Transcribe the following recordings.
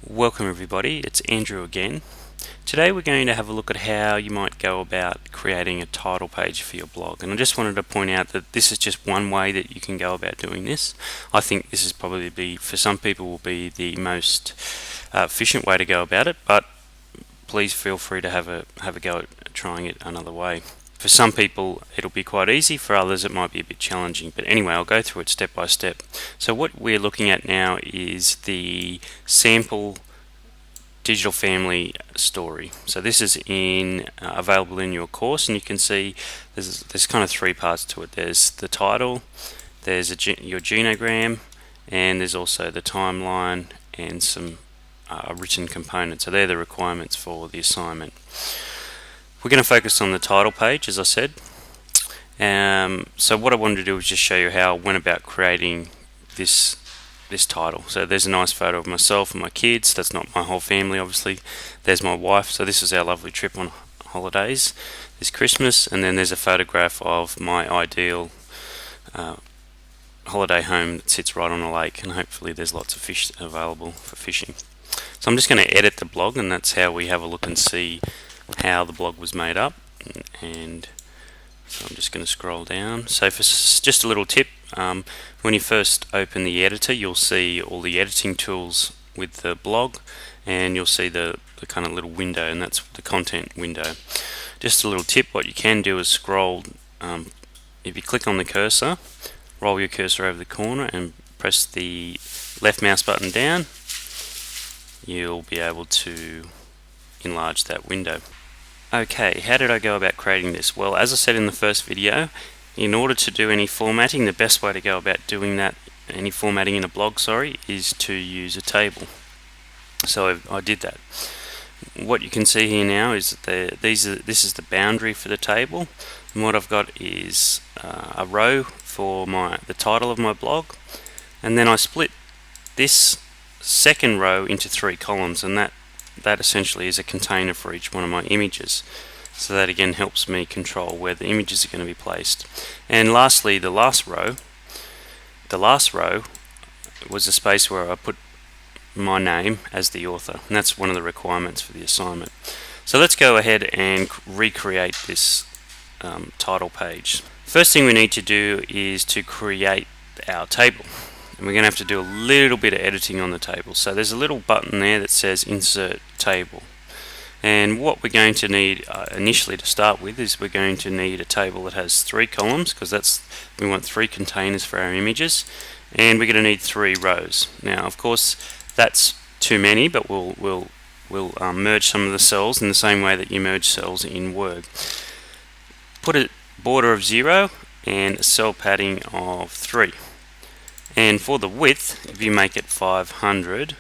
Welcome everybody, it's Andrew again. Today we're going to have a look at how you might go about creating a title page for your blog, and I just wanted to point out that this is just one way that you can go about doing this. I think this is probably for some people will be the most efficient way to go about it, but please feel free to have a go at trying it another way. For some people it'll be quite easy, for others it might be a bit challenging, but anyway, I'll go through it step by step. So what we're looking at now is the sample digital family story. So this is available in your course, and you can see there's kind of three parts to it. There's the title, there's your genogram, and there's also the timeline and some written components. So they're the requirements for the assignment. We're going to focus on the title page, as I said. So what I wanted to do was just show you how I went about creating this title. So there's a nice photo of myself and my kids. That's not my whole family, obviously. There's my wife. So this is our lovely trip on holidays this Christmas, and then there's a photograph of my ideal holiday home that sits right on a lake, and hopefully there's lots of fish available for fishing. So I'm just going to edit the blog, and that's how we have a look and see how the blog was made up. And so I'm just going to scroll down. So for just a little tip, when you first open the editor, you'll see all the editing tools with the blog, and you'll see the kind of little window, and that's the content window. Just a little tip, what you can do is scroll, if you click on the cursor, roll your cursor over the corner and press the left mouse button down, you'll be able to enlarge that window. Okay, how did I go about creating this? Well, as I said in the first video, in order to do any formatting, the best way to go about doing that, any formatting in a blog, is to use a table. So I did that. What you can see here now is that this is the boundary for the table, and what I've got is a row for the title of my blog, and then I split this second row into 3 columns, and that essentially is a container for each one of my images. So that again helps me control where the images are going to be placed. And lastly, the last row was a space where I put my name as the author, and that's one of the requirements for the assignment. So let's go ahead and recreate this title page. First thing we need to do is to create our table, and we're going to have to do a little bit of editing on the table. So there's a little button there that says Insert Table, and what we're going to need initially to start with is we're going to need a table that has 3 columns, because we want 3 containers for our images, and we're going to need 3 rows. Now of course that's too many, but we'll merge some of the cells in the same way that you merge cells in Word. Put a border of 0 and a cell padding of 3. And for the width, if you make it 500,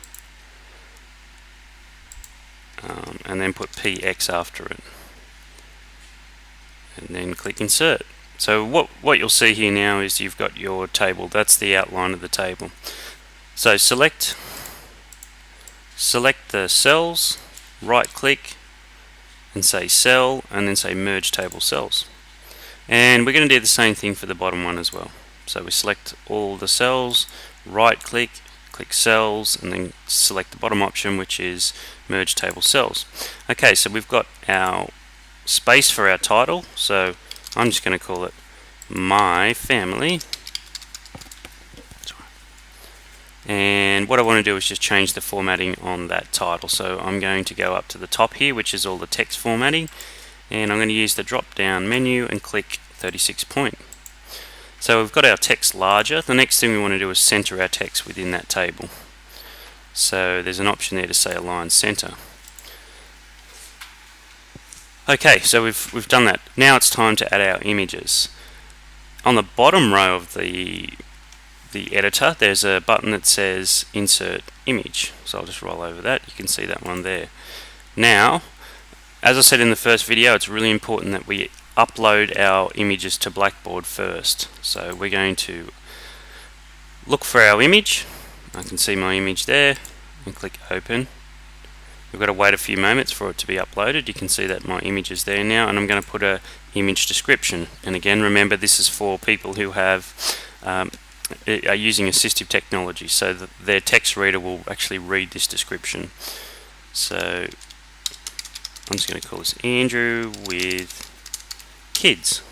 and then put PX after it, and then click Insert. So what you'll see here now is you've got your table. That's the outline of the table. So select the cells, right click, and say Cell, and then say Merge Table Cells. And we're going to do the same thing for the bottom one as well. So we select all the cells, right click, click Cells, and then select the bottom option, which is Merge Table Cells. Okay, so we've got our space for our title, so I'm just going to call it My Family. And what I want to do is just change the formatting on that title. So I'm going to go up to the top here, which is all the text formatting, and I'm going to use the drop down menu and click 36 point. So we've got our text larger. The next thing we want to do is center our text within that table. So there's an option there to say Align Center. Okay, so we've done that. Now it's time to add our images. On the bottom row of the editor, there's a button that says Insert Image. So I'll just roll over that. You can see that one there. Now, as I said in the first video, it's really important that we upload our images to Blackboard first. So we're going to look for our image. I can see my image there, and click Open. We've got to wait a few moments for it to be uploaded. You can see that my image is there now, and I'm going to put a image description. And again, remember, this is for people who have are using assistive technology, so that their text reader will actually read this description. So I'm just going to call this Andrew with kids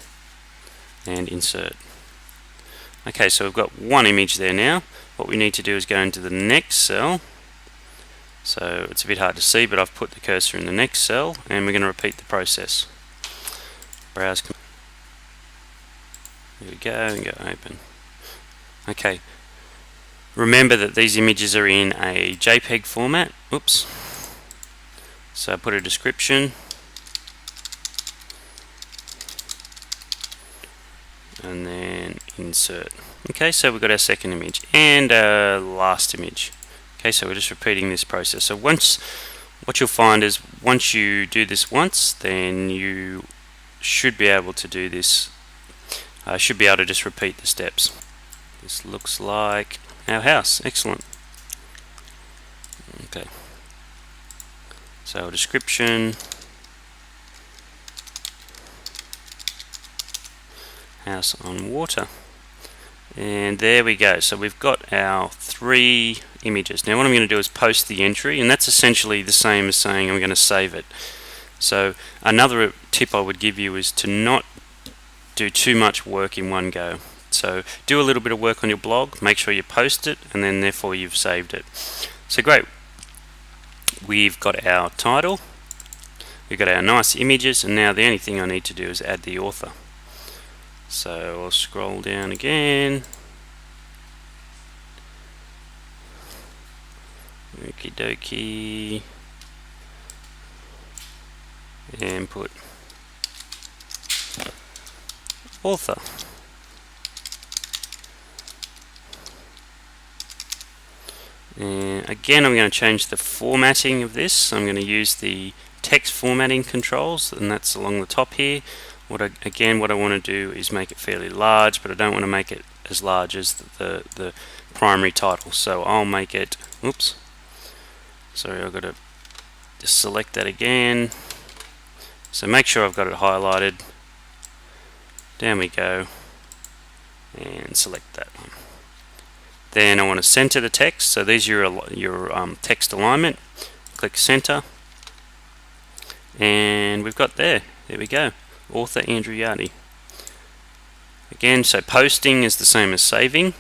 and insert. Okay, so we've got one image there now. What we need to do is go into the next cell. So it's a bit hard to see, but I've put the cursor in the next cell, and we're going to repeat the process. Browse. Here we go, and go open. Okay. Remember that these images are in a JPEG format. Oops. So I put a description. And then insert. Okay, so we've got our second image and our last image. Okay, so we're just repeating this process. So what you'll find is once you do this once, then you should be able to do this. Should be able to just repeat the steps. This looks like our house. Excellent. Okay. So description. House on water. And there we go. So we've got our 3 images. Now what I'm going to do is post the entry, and that's essentially the same as saying I'm going to save it. So another tip I would give you is to not do too much work in one go. So do a little bit of work on your blog, make sure you post it, and then therefore you've saved it. So great. We've got our title, we've got our nice images, and now the only thing I need to do is add the author. So I'll scroll down again. Okie dokie. And put author. And again, I'm going to change the formatting of this. I'm going to use the text formatting controls, and that's along the top here. What I want to do is make it fairly large, but I don't want to make it as large as the primary title. So I'll make it, oops, sorry, I've got to just select that again. So make sure I've got it highlighted. Down we go, and select that one. Then I want to center the text. So these are your text alignment. Click center, and we've got there we go. Author Andrew Yardy. Again, so posting is the same as saving.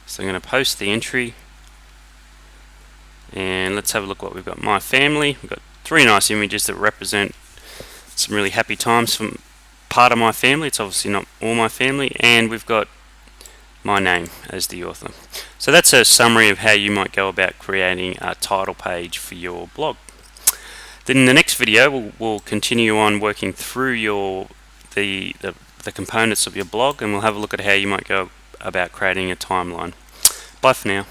So I'm going to post the entry, and let's have a look what we've got. My family. We've got 3 nice images that represent some really happy times from part of my family. It's obviously not all my family, and we've got my name as the author. So that's a summary of how you might go about creating a title page for your blog. Then in the next video we'll continue on working through the components of your blog, and we'll have a look at how you might go about creating a timeline. Bye for now.